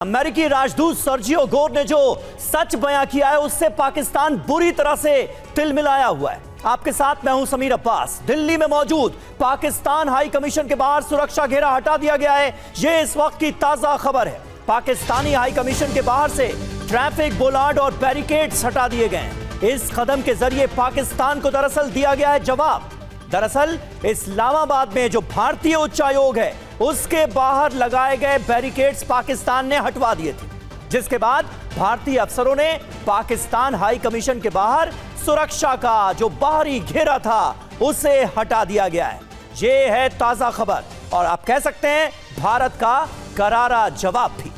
अमेरिकी राजदूत Sergio Gor ने जो सच बयां किया है उससे पाकिस्तान बुरी तरह से तिलमिलाया हुआ है। आपके साथ मैं हूं समीर अब्बास। दिल्ली में मौजूद पाकिस्तान हाई कमीशन के बाहर सुरक्षा घेरा हटा दिया गया है। यह इस वक्त की ताजा खबर है। पाकिस्तानी हाई कमीशन के बाहर से ट्रैफिक बोलार्ड और बैरिकेड्स हटा दिए गए। इस कदम के जरिए पाकिस्तान को दरअसल दिया गया है जवाब। दरअसल इस्लामाबाद में जो भारतीय उच्चायोग है उसके बाहर लगाए गए बैरिकेड्स पाकिस्तान ने हटवा दिए थे, जिसके बाद भारतीय अफसरों ने पाकिस्तान हाई कमीशन के बाहर सुरक्षा का जो बाहरी घेरा था उसे हटा दिया गया है। यह है ताजा खबर और आप कह सकते हैं भारत का करारा जवाब भी।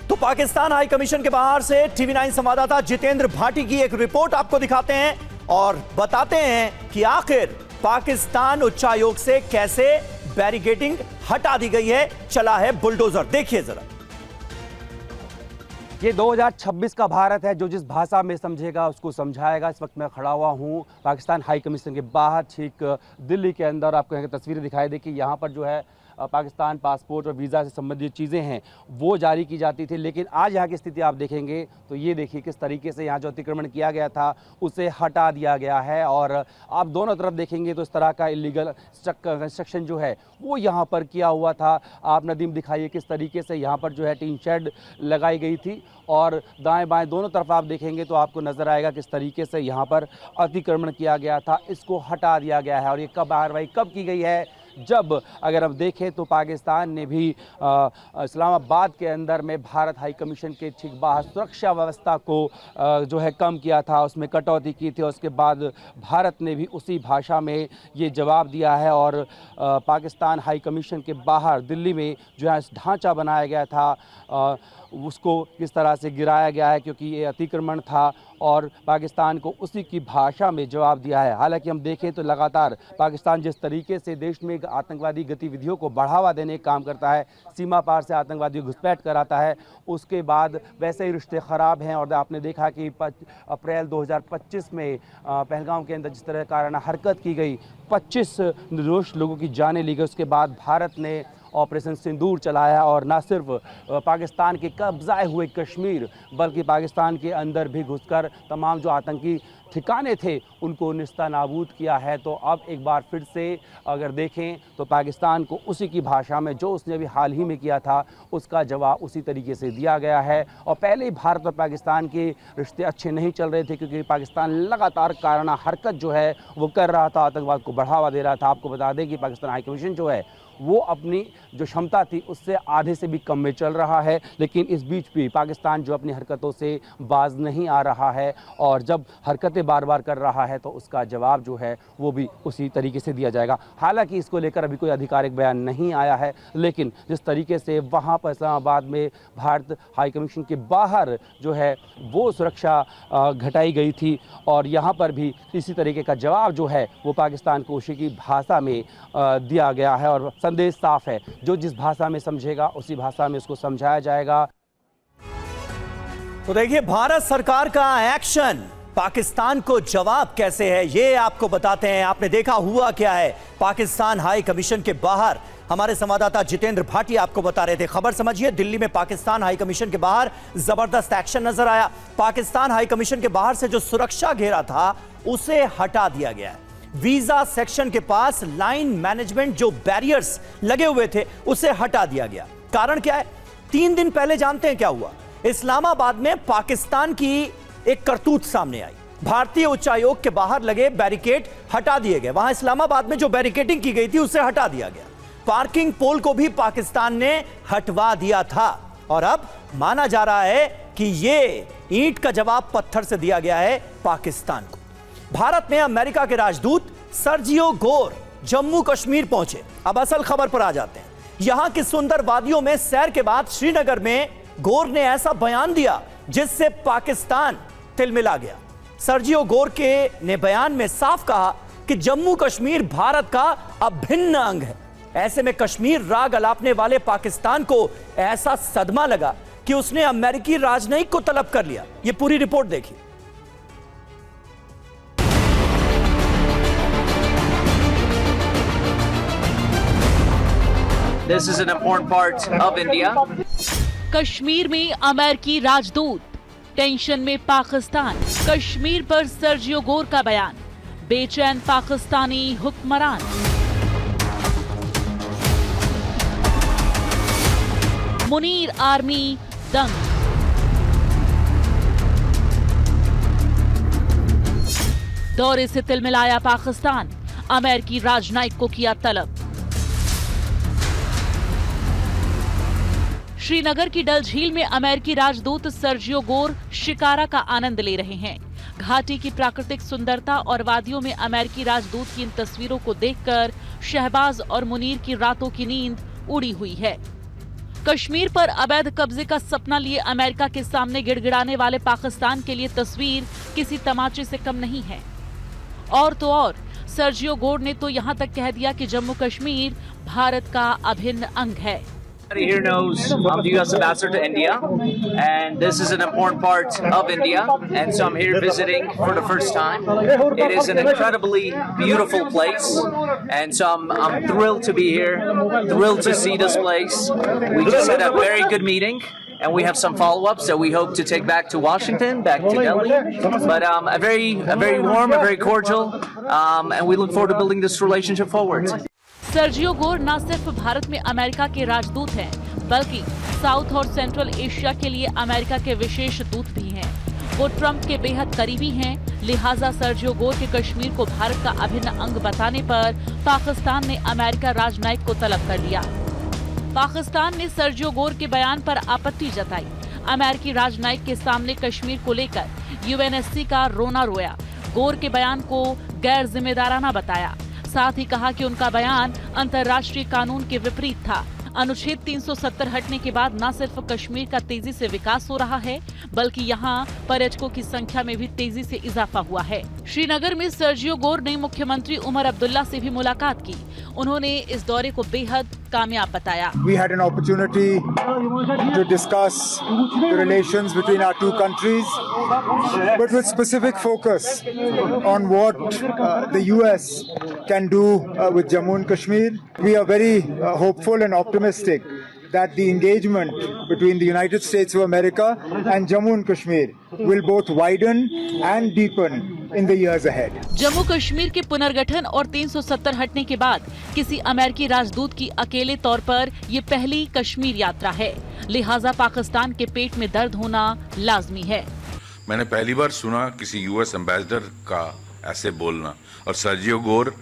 तो पाकिस्तान हाई कमीशन के बाहर से टीवी 9 संवाददाता जितेंद्र भाटी की एक रिपोर्ट आपको दिखाते हैं और बताते हैं कि आखिर पाकिस्तान उच्चायोग से कैसे बैरिकेडिंग हटा दी गई है। चला है बुलडोजर, देखिए जरा। ये 2026 का भारत है जो जिस भाषा में समझेगा उसको समझाएगा। इस वक्त मैं खड़ा हुआ हूँ पाकिस्तान हाई कमीशन के बाहर, ठीक दिल्ली के अंदर। आपको यहाँ की तस्वीरें दिखाई दे कि यहाँ पर जो है पाकिस्तान पासपोर्ट और वीज़ा से संबंधित चीज़ें हैं वो जारी की जाती थी, लेकिन आज यहाँ की स्थिति आप देखेंगे तो ये देखिए किस तरीके से यहाँ जो अतिक्रमण किया गया था उसे हटा दिया गया है। और आप दोनों तरफ देखेंगे तो इस तरह का इलीगल कंस्ट्रक्शन जो है वो यहाँ पर किया हुआ था। आप नदीम दिखाइए किस तरीके से यहाँ पर जो है टीन शेड लगाई गई थी और दाएं बाएं दोनों तरफ आप देखेंगे तो आपको नज़र आएगा किस तरीके से यहाँ पर अतिक्रमण किया गया था। इसको हटा दिया गया है और ये कब कार्रवाई कब की गई है, जब अगर हम देखें तो पाकिस्तान ने भी इस्लामाबाद के अंदर में भारत हाई कमीशन के ठीक बाहर सुरक्षा व्यवस्था को जो है कम किया था, उसमें कटौती की थी। उसके बाद भारत ने भी उसी भाषा में ये जवाब दिया है और पाकिस्तान हाई कमीशन के बाहर दिल्ली में जो है ढांचा बनाया गया था उसको किस तरह से गिराया गया है, क्योंकि ये अतिक्रमण था और पाकिस्तान को उसी की भाषा में जवाब दिया है। हालांकि हम देखें तो लगातार पाकिस्तान जिस तरीके से देश में आतंकवादी गतिविधियों को बढ़ावा देने का काम करता है, सीमा पार से आतंकवादी घुसपैठ कराता है, उसके बाद वैसे ही रिश्ते ख़राब हैं। और आपने देखा कि अप्रैल 2025 में पहलगाम के अंदर जिस तरह काराना हरकत की गई, 25 निर्दोष लोगों की जानें ली गई। उसके बाद भारत ने ऑपरेशन सिंदूर चलाया और न सिर्फ पाकिस्तान के कब्जाए हुए कश्मीर बल्कि पाकिस्तान के अंदर भी घुसकर तमाम जो आतंकी ठिकाने थे उनको निस्तानाबूद किया है। तो अब एक बार फिर से अगर देखें तो पाकिस्तान को उसी की भाषा में जो उसने अभी हाल ही में किया था उसका जवाब उसी तरीके से दिया गया है। और पहले ही भारत और पाकिस्तान के रिश्ते अच्छे नहीं चल रहे थे, क्योंकि पाकिस्तान लगातार काराना हरकत जो है वो कर रहा था, आतंकवाद को बढ़ावा दे रहा था। आपको बता दें कि पाकिस्तान हाई कमीशन जो है वो अपनी जो क्षमता थी उससे आधे से भी कम में चल रहा है, लेकिन इस बीच भी पाकिस्तान जो अपनी हरकतों से बाज नहीं आ रहा है और जब हरकतें बार बार कर रहा है तो उसका जवाब जो है वो भी उसी तरीके से दिया जाएगा। हालांकि इसको लेकर अभी कोई आधिकारिक बयान नहीं आया है, लेकिन जिस तरीके से वहाँ पर इस्लामाबाद में भारत हाई कमीशन के बाहर जो है वो सुरक्षा घटाई गई थी और यहाँ पर भी इसी तरीके का जवाब जो है वो पाकिस्तान को उसी की भाषा में दिया गया है। और संदेश साफ है, जो जिस भाषा में समझेगा उसी भाषा में उसको समझाया जाएगा। तो देखिए भारत सरकार का एक्शन पाकिस्तान को जवाब कैसे है ये आपको बताते हैं। आपने देखा हुआ क्या है पाकिस्तान हाई कमीशन के बाहर। हमारे संवाददाता जितेंद्र भाटी आपको बता रहे थे। खबर समझिए, दिल्ली में पाकिस्तान हाई कमीशन के बाहर जबरदस्त एक्शन नजर आया। पाकिस्तान हाई कमीशन के बाहर से जो सुरक्षा घेरा था उसे हटा दिया गया है। वीजा सेक्शन के पास लाइन मैनेजमेंट जो बैरियर्स लगे हुए थे उसे हटा दिया गया। कारण क्या है? 3 दिन पहले जानते हैं क्या हुआ? इस्लामाबाद में पाकिस्तान की एक करतूत सामने आई। भारतीय उच्चायोग के बाहर लगे बैरिकेड हटा दिए गए। वहां इस्लामाबाद में जो बैरिकेडिंग की गई थी उसे हटा दिया गया। पार्किंग पोल को भी पाकिस्तान ने हटवा दिया था और अब माना जा रहा है कि यह ईंट का जवाब पत्थर से दिया गया है पाकिस्तान को। भारत में अमेरिका के राजदूत सर्जियो गोर जम्मू कश्मीर पहुंचे। अब असल खबर पर आ जाते हैं। यहां की सुंदर वादियों में सैर के बाद श्रीनगर में गोर ने ऐसा बयान दिया जिससे पाकिस्तान तिलमिला गया। सर्जियो गोर के ने बयान में साफ कहा कि जम्मू कश्मीर भारत का अभिन्न अंग है। ऐसे में कश्मीर राग अलापने वाले पाकिस्तान को ऐसा सदमा लगा कि उसने अमेरिकी राजनयिक को तलब कर लिया। यह पूरी रिपोर्ट देखिए। This is an important part of India. Kashmir में अमेरिकी राजदूत, टेंशन में पाकिस्तान, कश्मीर पर सर्जियो गोर का बयान, बेचैन पाकिस्तानी हुक्मरान। मुनीर आर्मी दंग। दौरे से तिलमिलाया पाकिस्तान, अमेरिकी राजनयिक को किया तलब। श्रीनगर की डल झील में अमेरिकी राजदूत सर्जियो गोर शिकारा का आनंद ले रहे हैं। घाटी की प्राकृतिक सुंदरता और वादियों में अमेरिकी राजदूत की इन तस्वीरों को देखकर शहबाज और मुनीर की रातों की नींद उड़ी हुई है। कश्मीर पर अवैध कब्जे का सपना लिए अमेरिका के सामने गिड़गिड़ाने वाले पाकिस्तान के लिए तस्वीर किसी तमाचे से कम नहीं है। और तो और सर्जियो गोर ने तो यहाँ तक कह दिया कि जम्मू कश्मीर भारत का अभिन्न अंग है। Everybody here knows I'm the U.S. ambassador to India, and this is an important part of India, and so I'm here visiting for the first time. It is an incredibly beautiful place, and so I'm thrilled to be here, thrilled to see this place. We just had a very good meeting, and we have some follow-ups that we hope to take back to Washington, back to Delhi. But a very warm, a very cordial, and we look forward to building this relationship forward. Sergio Gor न सिर्फ भारत में America के राजदूत हैं, बल्कि south और central Asia के लिए अमेरिका के विशेष दूत भी हैं। वो ट्रंप के बेहद करीबी हैं, लिहाजा सर्जियो गोर के कश्मीर को भारत का अभिन्न अंग बताने पर पाकिस्तान ने अमेरिका राजनयिक को तलब कर लिया। पाकिस्तान ने सर्जियो गोर के बयान पर आपत्ति जताई। अमेरिकी राजनयिक के सामने कश्मीर को लेकर यूएनएससी का रोना रोया। गोर के बयान को गैर जिम्मेदाराना बताया। साथ ही कहा कि उनका बयान अंतर्राष्ट्रीय कानून के विपरीत था। अनुच्छेद 370 हटने के बाद न सिर्फ कश्मीर का तेजी से विकास हो रहा है, बल्कि यहाँ पर्यटकों की संख्या में भी तेजी से इजाफा हुआ है। श्रीनगर में सर्जियो गोर ने मुख्यमंत्री उमर अब्दुल्ला से भी मुलाकात की। उन्होंने इस दौरे को बेहद कामयाब बताया। We had an opportunity to discuss the relations between our two countries, but with specific focus on what the US can do with Jammu and Kashmir. We are very hopeful and optimistic that the engagement between the United States of America and Jammu and Kashmir will both widen and deepen in the years ahead. Jammu Kashmir के पुनर्गठन और 370 हटने के बाद किसी अमेरिकी राजदूत की अकेले तौर पर ये पहली कश्मीर यात्रा है, लिहाजा पाकिस्तान के पेट में दर्द होना लाजमी है। मैंने पहली बार सुना किसी यूएस एम्बेसडर का ऐसे बोलना। और सर्जियो गोर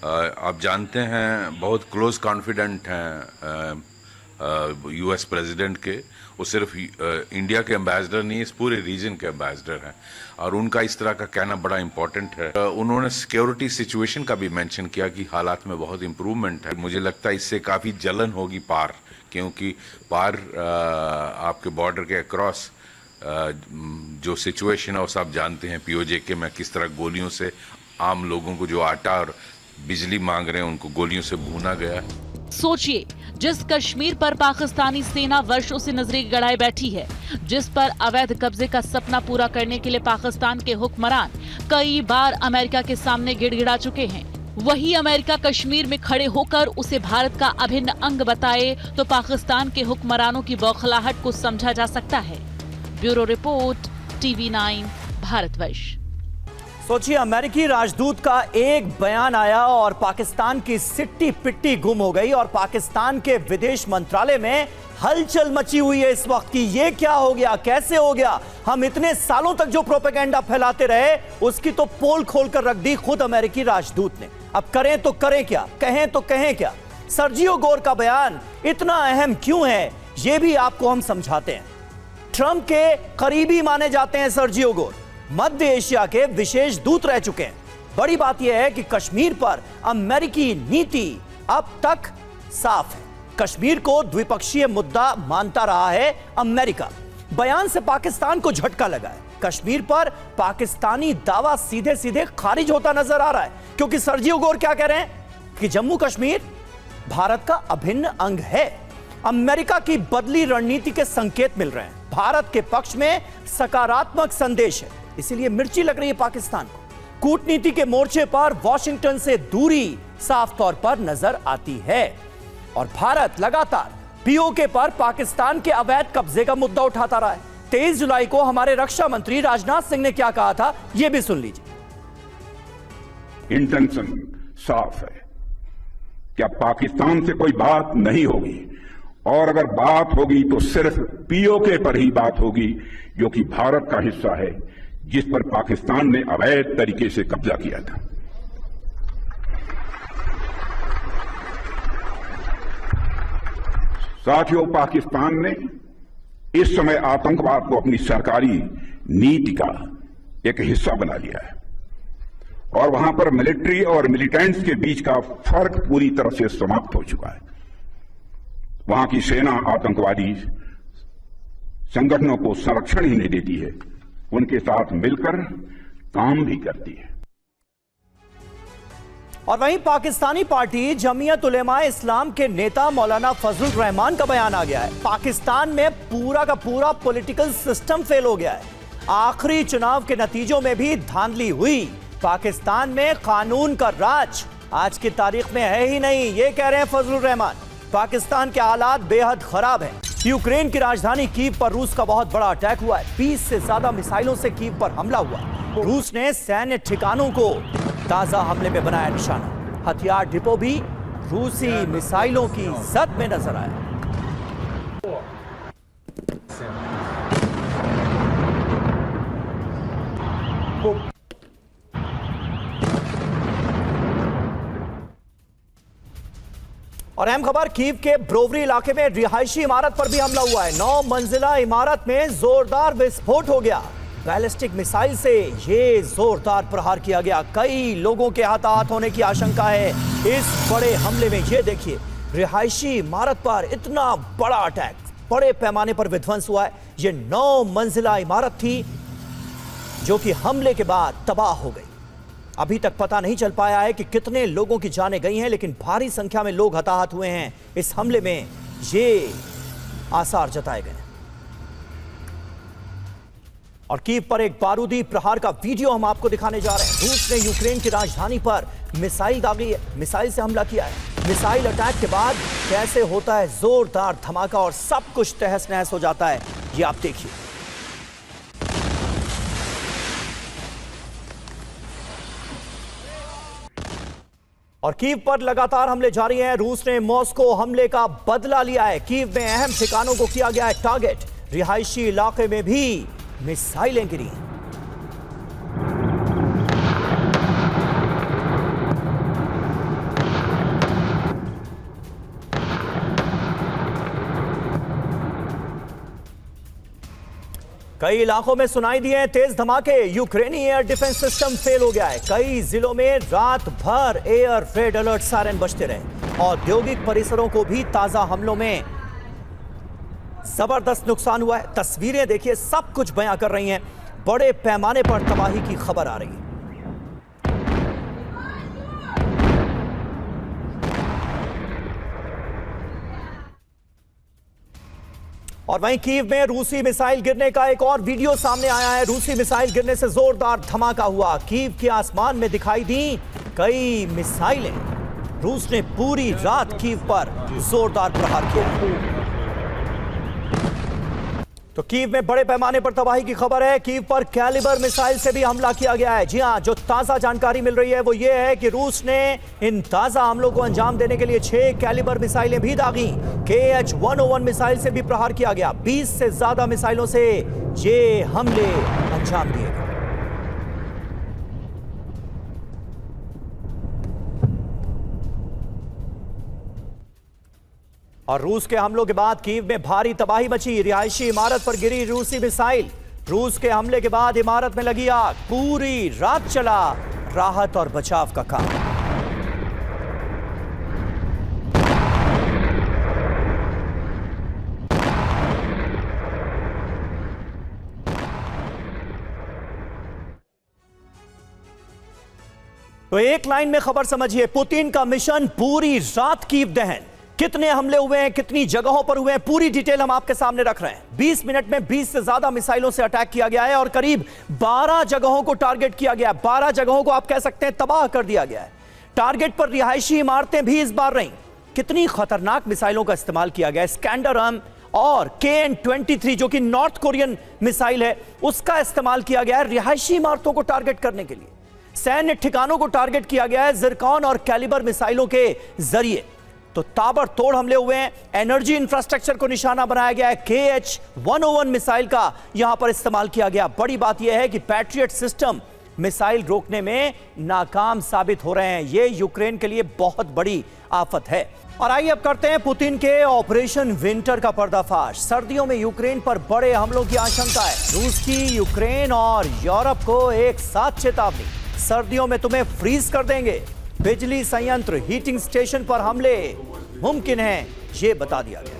आप जानते हैं बहुत क्लोज कॉन्फिडेंट हैं यूएस प्रेसिडेंट के। वो सिर्फ इंडिया के एम्बेसडर नहीं, इस पूरे रीजन के एम्बेसडर हैं, और उनका इस तरह का कहना बड़ा इंपॉर्टेंट है। उन्होंने सिक्योरिटी सिचुएशन का भी मेंशन किया कि हालात में बहुत इम्प्रूवमेंट है। मुझे लगता है इससे काफ़ी जलन होगी पार, क्योंकि पार आपके बॉर्डर के अक्रॉस जो सिचुएशन है वो सब जानते हैं। पीओजे में किस तरह गोलियों से आम लोगों को जो आटा और बिजली मांग रहे हैं उनको गोलियों से भूना गया। सोचिए, जिस कश्मीर पर पाकिस्तानी सेना वर्षों से नजरें गड़ाए बैठी है, जिस पर अवैध कब्जे का सपना पूरा करने के लिए पाकिस्तान के हुक्मरान कई बार अमेरिका के सामने गिड़गिड़ा चुके हैं, वही अमेरिका कश्मीर में खड़े होकर उसे भारत का अभिन्न अंग बताए तो पाकिस्तान के हुक्मरानों की बौखलाहट को समझा जा सकता है। Bureau report, TV9 Bharatvarsh. सोचिए, अमेरिकी राजदूत का एक बयान आया और पाकिस्तान की सिट्टी पिट्टी गुम हो गई, और पाकिस्तान के विदेश मंत्रालय में हलचल मची हुई है इस वक्त की ये क्या हो गया, कैसे हो गया। हम इतने सालों तक जो प्रोपेगेंडा फैलाते रहे उसकी तो पोल खोलकर रख दी खुद अमेरिकी राजदूत ने। अब करें तो करें क्या, कहें तो कहें क्या। सर्जियो गोर का बयान इतना अहम क्यों है ये भी आपको हम समझाते हैं। ट्रंप के करीबी माने जाते हैं सर्जियो गोर, मध्य एशिया के विशेष दूत रह चुके हैं। बड़ी बात यह है कि कश्मीर पर अमेरिकी नीति अब तक साफ है। कश्मीर को द्विपक्षीय मुद्दा मानता रहा है अमेरिका। बयान से पाकिस्तान को झटका लगा है। कश्मीर पर पाकिस्तानी दावा सीधे सीधे खारिज होता नजर आ रहा है, क्योंकि सर्जियो गोर क्या कह रहे हैं कि जम्मू कश्मीर भारत का अभिन्न अंग है। अमेरिका की बदली रणनीति के संकेत मिल रहे हैं। भारत के पक्ष में सकारात्मक संदेश है, इसीलिए मिर्ची लग रही है पाकिस्तान को। कूटनीति के मोर्चे पर वॉशिंगटन से दूरी साफ तौर पर नजर आती है, और भारत लगातार पीओके पर पाकिस्तान के अवैध कब्जे का मुद्दा उठाता रहा है। 23 जुलाई को हमारे रक्षा मंत्री राजनाथ सिंह ने क्या कहा था, यह भी सुन लीजिए। इंटेंशन साफ है कि अब पाकिस्तान से कोई बात नहीं होगी, और अगर बात होगी तो सिर्फ पीओके पर ही बात होगी, जो कि भारत का हिस्सा है, जिस पर पाकिस्तान ने अवैध तरीके से कब्जा किया था। साथियों, पाकिस्तान ने इस समय आतंकवाद को अपनी सरकारी नीति का एक हिस्सा बना लिया है, और वहां पर मिलिट्री और मिलिटेंट्स के बीच का फर्क पूरी तरह से समाप्त हो चुका है। वहां की सेना आतंकवादी संगठनों को संरक्षण ही नहीं देती है, उनके साथ मिलकर काम भी करती है। और वहीं पाकिस्तानी पार्टी जमीयत उलेमा इस्लाम के नेता मौलाना फजलुर रहमान का बयान आ गया है। पाकिस्तान में पूरा का पूरा पॉलिटिकल सिस्टम फेल हो गया है। आखिरी चुनाव के नतीजों में भी धांधली हुई। पाकिस्तान में कानून का राज आज की तारीख में है ही नहीं, ये कह रहे हैं फजलुर रहमान। पाकिस्तान के हालात बेहद खराब हैं। यूक्रेन की राजधानी कीव पर रूस का बहुत बड़ा अटैक हुआ है। 20 से ज्यादा मिसाइलों से कीव पर हमला हुआ। रूस ने सैन्य ठिकानों को ताजा हमले में बनाया निशाना। हथियार डिपो भी रूसी मिसाइलों की जद में नजर आया। और अहम खबर, कीव के ब्रोवरी इलाके में रिहायशी इमारत पर भी हमला हुआ है। 9 मंजिला इमारत में जोरदार विस्फोट हो गया। बैलिस्टिक मिसाइल से ये जोरदार प्रहार किया गया। कई लोगों के हताहत होने की आशंका है इस बड़े हमले में। ये देखिए, रिहायशी इमारत पर इतना बड़ा अटैक, बड़े पैमाने पर विध्वंस हुआ है। ये 9 मंजिला इमारत थी जो कि हमले के बाद तबाह हो गई। अभी तक पता नहीं चल पाया है कि कितने लोगों की जानें गई हैं, लेकिन भारी संख्या में लोग हताहत हुए हैं इस हमले में, ये आसार जताए गए। और कीव पर एक बारूदी प्रहार का वीडियो हम आपको दिखाने जा रहे हैं। रूस ने यूक्रेन की राजधानी पर मिसाइल दागी है, मिसाइल से हमला किया है। मिसाइल अटैक के बाद कैसे होता है जोरदार धमाका और सब कुछ तहस नहस हो जाता है, ये आप देखिए। और कीव पर लगातार हमले जारी हैं। रूस ने मॉस्को हमले का बदला लिया है। कीव में अहम ठिकानों को किया गया है टारगेट। रिहायशी इलाके में भी मिसाइलें गिरी। कई इलाकों में सुनाई दिए तेज धमाके। यूक्रेनी एयर डिफेंस सिस्टम फेल हो गया है। कई जिलों में रात भर एयर रेड अलर्ट सायरन बजते रहे। औद्योगिक परिसरों को भी ताजा हमलों में जबरदस्त नुकसान हुआ है। तस्वीरें देखिए, सब कुछ बयां कर रही हैं। बड़े पैमाने पर तबाही की खबर आ रही है। और वहीं कीव में रूसी मिसाइल गिरने का एक और वीडियो सामने आया है। रूसी मिसाइल गिरने से जोरदार धमाका हुआ। कीव के आसमान में दिखाई दी कई मिसाइलें। रूस ने पूरी रात कीव पर जोरदार प्रहार किया। तो कीव में बड़े पैमाने पर तबाही की खबर है। कीव पर कैलिबर मिसाइल से भी हमला किया गया है। जी हां, जो ताजा जानकारी मिल रही है वो ये है कि रूस ने इन ताजा हमलों को अंजाम देने के लिए 6 कैलिबर मिसाइलें भी दागी। KH-101 मिसाइल से भी प्रहार किया गया। 20 से ज्यादा मिसाइलों से ये हमले अंजाम दिए गए। और रूस के हमलों के बाद कीव में भारी तबाही मची। रिहायशी इमारत पर गिरी रूसी मिसाइल। रूस के हमले के बाद इमारत में लगी आग। पूरी रात चला राहत और बचाव का काम। तो एक लाइन में खबर समझिए, पुतिन का मिशन पूरी रात कीव दहन। कितने हमले हुए हैं, कितनी जगहों पर हुए हैं, पूरी डिटेल हम आपके सामने रख रहे हैं। 20 मिनट में 20 से ज्यादा मिसाइलों से अटैक किया गया है और करीब 12 जगहों को टारगेट किया गया है। 12 जगहों को आप कह सकते हैं तबाह कर दिया गया है। टारगेट पर रिहायशी इमारतें भी इस बार रहीं। कितनी खतरनाक मिसाइलों का इस्तेमाल किया गया है। स्कैंडरम और KN-23 जो कि नॉर्थ कोरियन मिसाइल है, उसका इस्तेमाल किया गया है रिहायशी इमारतों को टारगेट करने के लिए। सैन्य ठिकानों को टारगेट किया गया है जिरकॉन और कैलिबर मिसाइलों के जरिए। तो ताबड़तोड़ हमले हुए हैं। एनर्जी इंफ्रास्ट्रक्चर को निशाना बनाया गया है। KH-101 मिसाइल का यहां पर इस्तेमाल किया गया। बड़ी बात यह है कि पैट्रियट सिस्टम मिसाइल रोकने में नाकाम साबित हो रहे हैं। यह यूक्रेन के लिए बहुत बड़ी आफत है। और आइए अब करते हैं पुतिन के ऑपरेशन विंटर का पर्दाफाश। सर्दियों में यूक्रेन पर बड़े हमलों की आशंका है। रूस की यूक्रेन और यूरोप को एक साथ चेतावनी, सर्दियों में तुम्हें फ्रीज कर देंगे। बिजली संयंत्र, हीटिंग स्टेशन पर हमले मुमकिन है, यह बता दिया गया।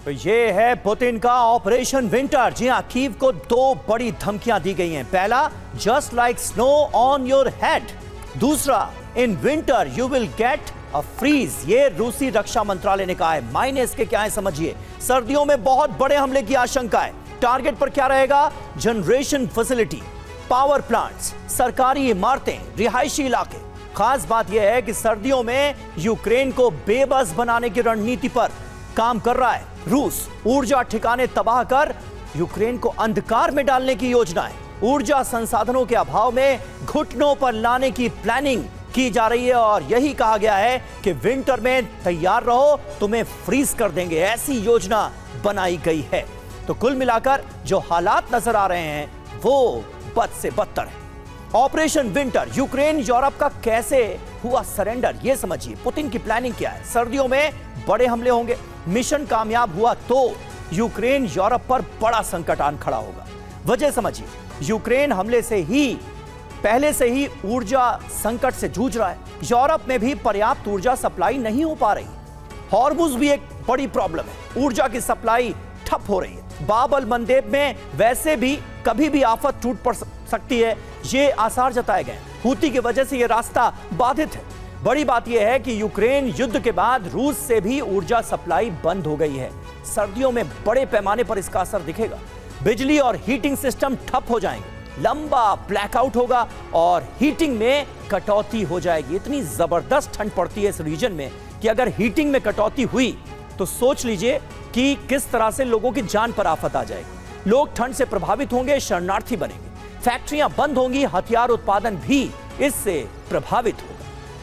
तो ये है पुतिन का ऑपरेशन विंटर। जी हां, कीव को 2 बड़ी धमकियां दी गई हैं। पहला, just like snow on your head. दूसरा, in winter you will get a freeze. ये रूसी रक्षा मंत्रालय ने कहा है। मायने इसके क्या है समझिए। सर्दियों में बहुत बड़े हमले की आशंका है। टारगेट पर क्या रहेगा? जनरेशन फैसिलिटी, पावर प्लांट्स, सरकारी इमारतें, रिहायशी इलाके। खास बात यह है कि सर्दियों में यूक्रेन को बेबस बनाने की रणनीति पर काम कर रहा है रूस। ऊर्जा ठिकाने तबाह कर यूक्रेन को अंधकार में डालने की योजना है। ऊर्जा संसाधनों के अभाव में घुटनों पर लाने की प्लानिंग की जा रही है और यही कहा गया है कि विंटर में तैयार रहो, तुम्हें फ्रीज कर देंगे, ऐसी योजना बनाई गई है। तो कुल मिलाकर जो हालात नजर आ रहे हैं वो बद से बदतर है। ऑपरेशन विंटर, यूक्रेन यूरोप का कैसे हुआ सरेंडर, यह समझिए। पुतिन की प्लानिंग क्या है? सर्दियों में बड़े हमले होंगे। मिशन कामयाब हुआ तो यूक्रेन यूरोप पर बड़ा संकट आन खड़ा होगा। वजह समझिए, यूक्रेन हमले से ही पहले से ही ऊर्जा संकट से जूझ रहा है। यूरोप में भी पर्याप्त ऊर्जा सप्लाई नहीं हो पा रही। हॉर्मुज भी एक बड़ी प्रॉब्लम है, ऊर्जा की सप्लाई ठप हो रही है। बाब अल मंदेब में वैसे भी कभी भी आफत टूट पड़ सकती है, ये आसार जताए गए। हूती की वजह से यह रास्ता बाधित है। बड़ी बात यह है कि यूक्रेन युद्ध के बाद रूस से भी ऊर्जा सप्लाई बंद हो गई है। सर्दियों में बड़े पैमाने पर इसका असर दिखेगा। बिजली और हीटिंग सिस्टम ठप हो जाएंगे, लंबा ब्लैकआउट होगा और हीटिंग में कटौती हो जाएगी। इतनी जबरदस्त ठंड पड़ती है इस रीजन में कि अगर हीटिंग में कटौती हुई तो सोच लीजिए कि किस तरह से लोगों की जान पर आफत आ जाएगी। लोग ठंड से प्रभावित होंगे, शरणार्थी बनेंगे, फैक्ट्रियां बंद होंगी, हथियार उत्पादन भी इससे प्रभावित होगा।